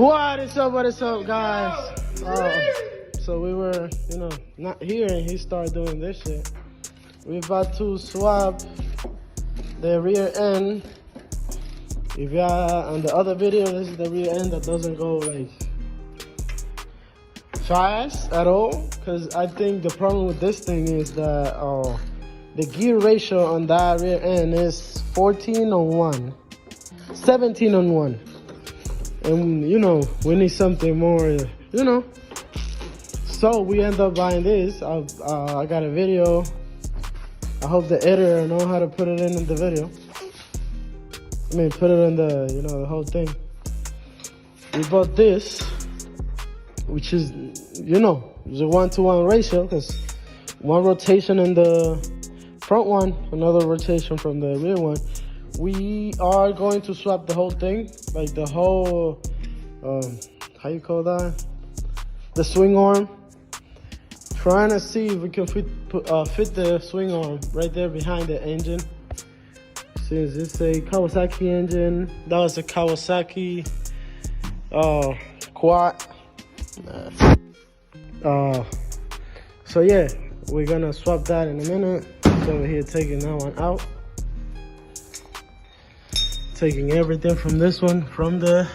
What is up, guys? So we were, not here, and he started doing this shit. We're about to swap the rear end. If y'all on the other video, this is the rear end that doesn't go like fast at all. Cause I think the problem with this thing is that the gear ratio on that rear end is 14:1, 17:1. And we need something more, So we end up buying this. I got a video. I hope the editor knows how to put it in the video. I mean, put it in the, the whole thing. We bought this, which is, it's a 1-to-1 ratio, because one rotation in the front one, another rotation from the rear one. We are going to swap the whole thing, like the whole, how you call that? The swing arm. Trying to see if we can fit the swing arm right there behind the engine. Since it's a Kawasaki engine, that was a Kawasaki quad. So yeah, we're gonna swap that in a minute. So over here taking that one out. Taking everything from this one, from the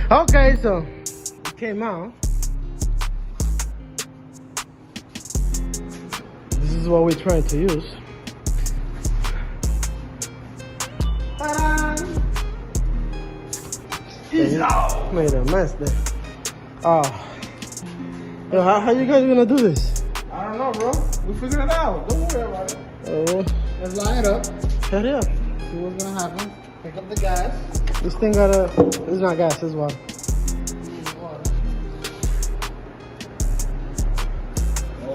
Okay, so it came out. This is what we're trying to use. Made a mess there. Yo, how you guys gonna do this? I don't know, bro. We figured it out. Don't worry about it. Let's line it up. Hurry up. See what's gonna happen. Pick up the gas. This thing it's not gas, it's water.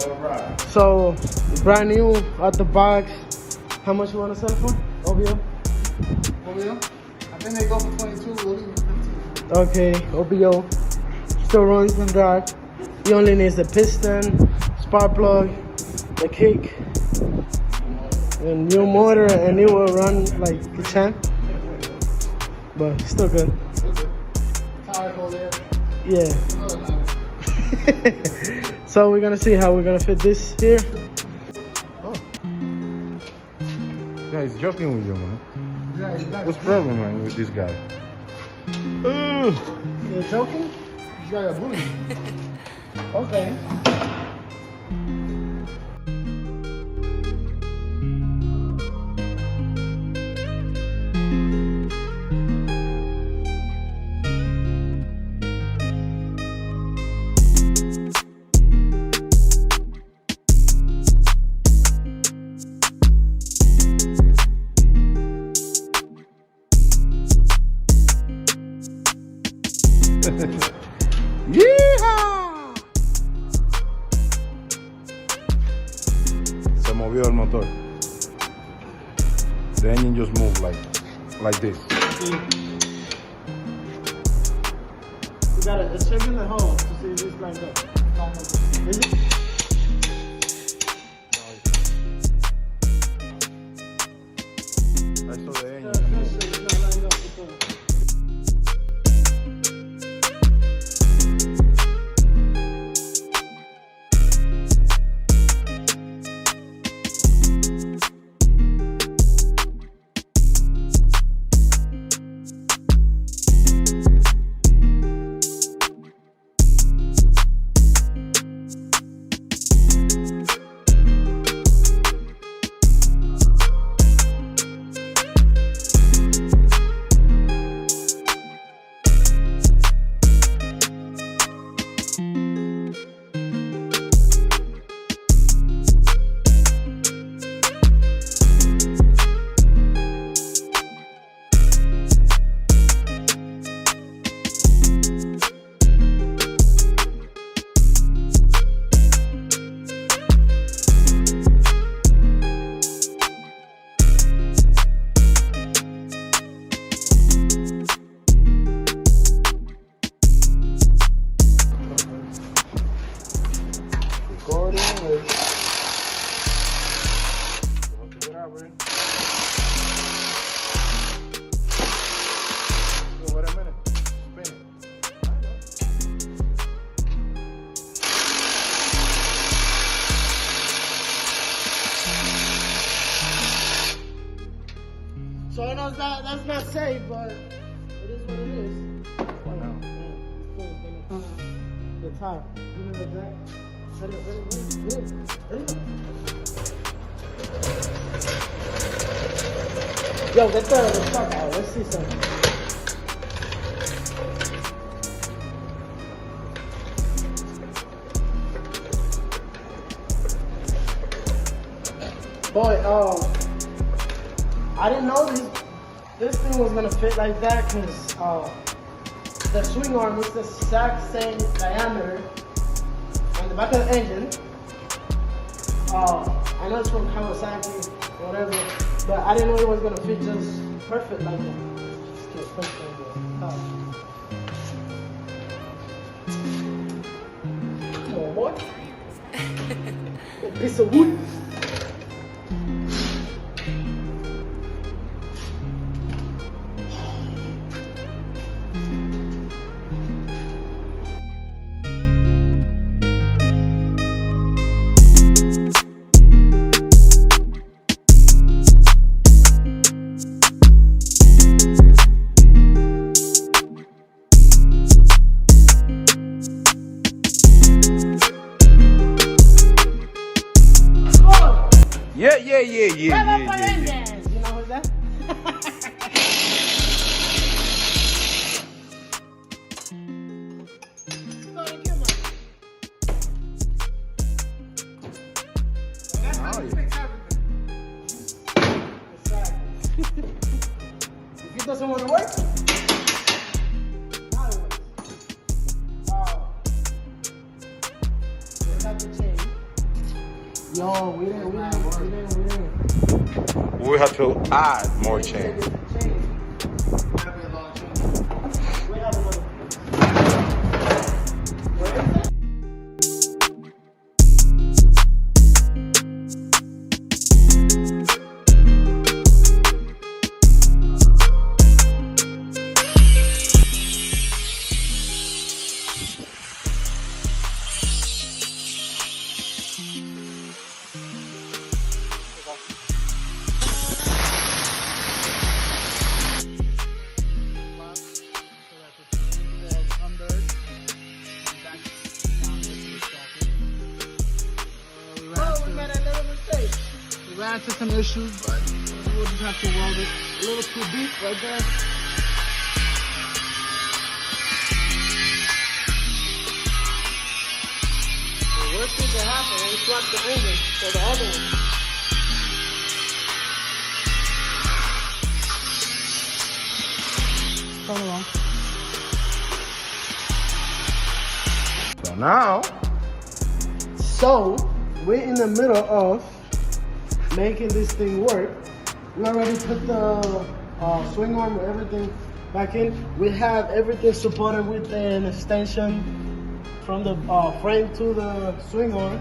Alright. So, brand new, out the box. How much you wanna sell it for? OBO? OBO? I think they go for 22. We'll leave it for 15. Okay, OBO. Still runs and drive. He only needs the piston, spark plug, the kick, and new motor, and it will run like a champ. But still good. Tire hole there. Yeah. So we're gonna see how we're gonna fit this here. Oh. Yeah, he's joking with you, man. Yeah, What's the problem, man, with this guy? You're joking? You got a bully. Okay. Yeehaw! Se movió el motor. The engine just moved like this. We gotta check in the hole to see if it's lined up. Is it? that's not safe, but it is what it is. Why now? The top. You know that? Ready. Yo, get the truck out. Let's see something. Boy, I didn't know this thing was gonna fit like that because the swing arm is the exact same diameter on the back of the engine. I know it's from Kawasaki, whatever, but I didn't know it was gonna fit just perfect like that. Just get perfect like that. Come on, boy. A piece of wood. Yeah. Rev up my engines. You know what's that? If it doesn't want to work, now it works. Got the chain. Yo, we didn't. We have to add more chain. We have another. Where is it? We ran into some issues, but we'll just have to weld it a little too deep right there. The worst thing that happened when we swapped the engine for the other one. Come along. So now, We're in the middle of making this thing work. We already put the swing arm and everything back in. We have everything supported with an extension from the frame to the swing arm.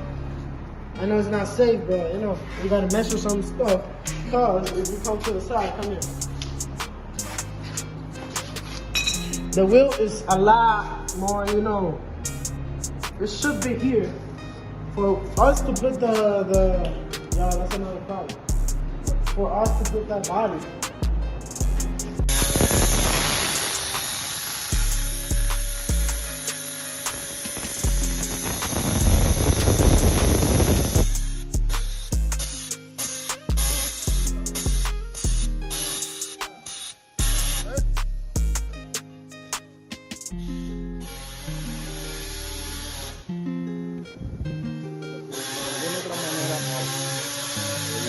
I know it's not safe, but you know, we gotta measure some stuff because if you come to the side, come here. The wheel is a lot more, you know, it should be here. For us to put yeah, that's another problem. For us to put that body.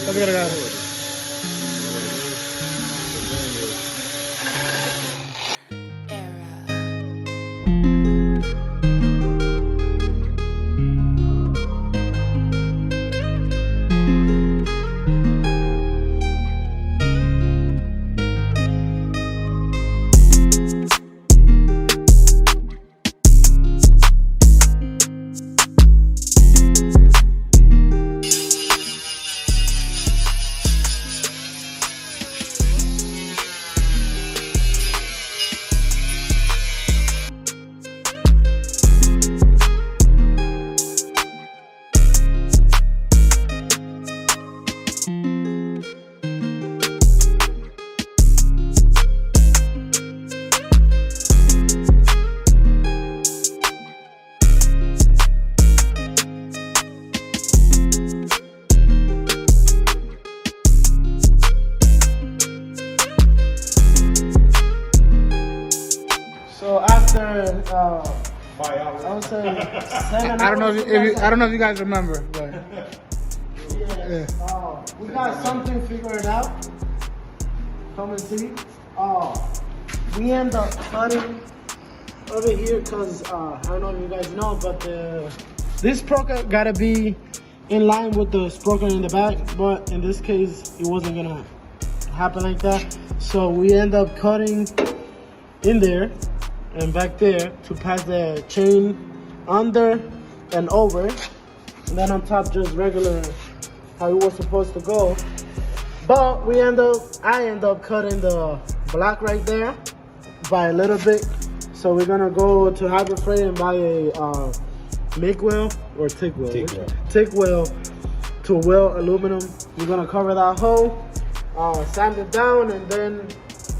Look at it. I would say 7 I don't know hours. I don't know if you guys remember, but Yeah. We got something figured out. Come and see. We end up cutting over here because I don't know if you guys know, but this sprocket gotta be in line with the sprocket in the back. But in this case, it wasn't gonna happen like that. So we end up cutting in there and back there to pass the chain under and over, and then on top just regular how it was supposed to go. But I end up cutting the block right there by a little bit. So we're gonna go to Harbor Freight and buy a MIG wheel or TIG wheel. TIG wheel to weld aluminum. We're gonna cover that hole, sand it down, and then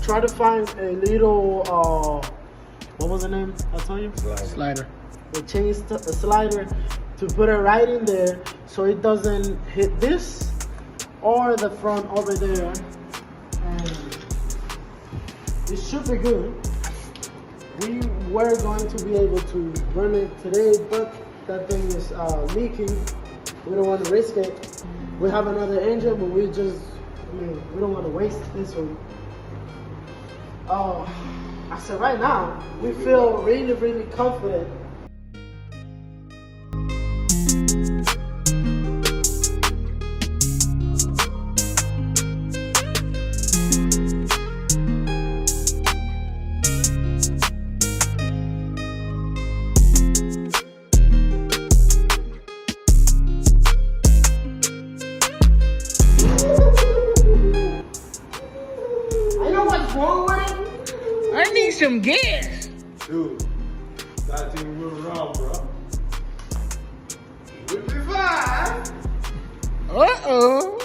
try to find a little what was the name I told you? slider. A slider to put it right in there so it doesn't hit this or the front over there, and it should be good. We were going to be able to run it today, but that thing is leaking. We don't want to risk it. We have another engine, but we don't want to waste this one. I said right now, we feel really, really confident. I know what's wrong with it. I need some gas. Dude, that thing went wrong, bro. We'll be fine. Uh-oh.